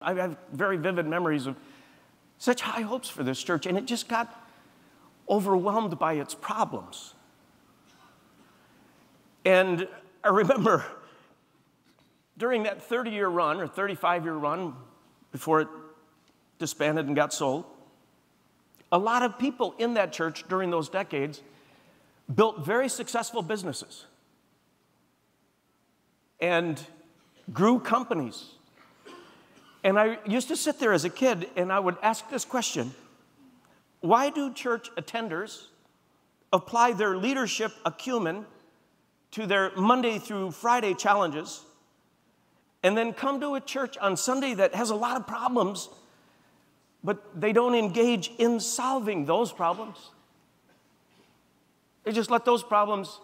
I have very vivid memories of such high hopes for this church, and it just got overwhelmed by its problems. And I remember during that 30-year run or 35-year run before it disbanded and got sold, a lot of people in that church during those decades built very successful businesses and grew companies. And I used to sit there as a kid and I would ask this question: why do church attenders apply their leadership acumen to their Monday through Friday challenges and then come to a church on Sunday that has a lot of problems, but they don't engage in solving those problems? They just let those problems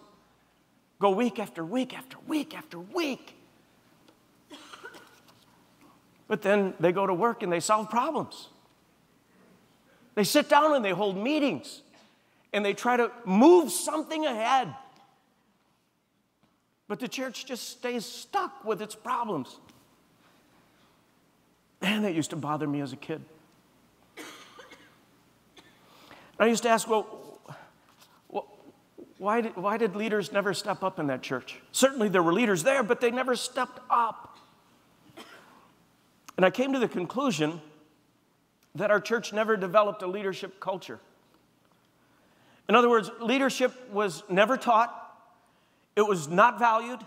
go week after week after week after week. But then they go to work and they solve problems. They sit down and they hold meetings and they try to move something ahead. But the church just stays stuck with its problems. Man, that used to bother me as a kid. I used to ask, well, why did leaders never step up in that church? Certainly there were leaders there, but they never stepped up. And I came to the conclusion that our church never developed a leadership culture. In other words, leadership was never taught. It was not valued.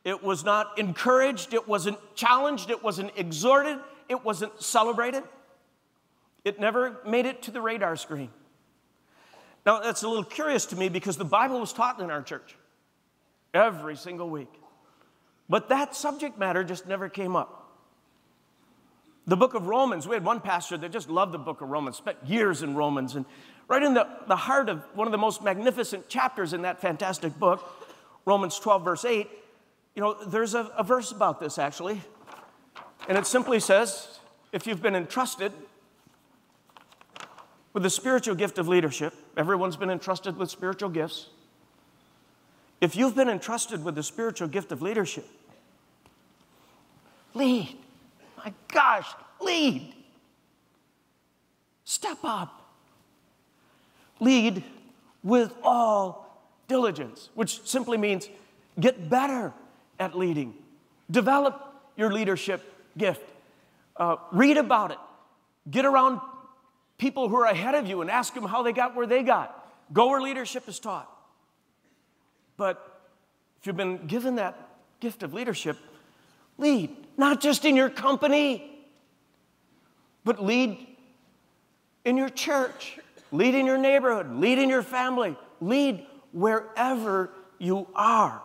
It was not encouraged. It wasn't challenged. It wasn't exhorted. It wasn't celebrated. It never made it to the radar screen. Now, that's a little curious to me because the Bible was taught in our church every single week. But that subject matter just never came up. The book of Romans, we had one pastor that just loved the book of Romans, spent years in Romans, and right in the heart of one of the most magnificent chapters in that fantastic book, Romans 12, verse 8, there's a verse about this actually, and it simply says, if you've been entrusted with the spiritual gift of leadership, everyone's been entrusted with spiritual gifts. If you've been entrusted with the spiritual gift of leadership, lead. My gosh, lead. Step up. Lead with all diligence, which simply means get better at leading. Develop your leadership gift. Read about it. Get around people who are ahead of you and ask them how they got where they got. Go where leadership is taught. But if you've been given that gift of leadership, lead, not just in your company, but lead in your church, lead in your neighborhood, lead in your family, lead wherever you are.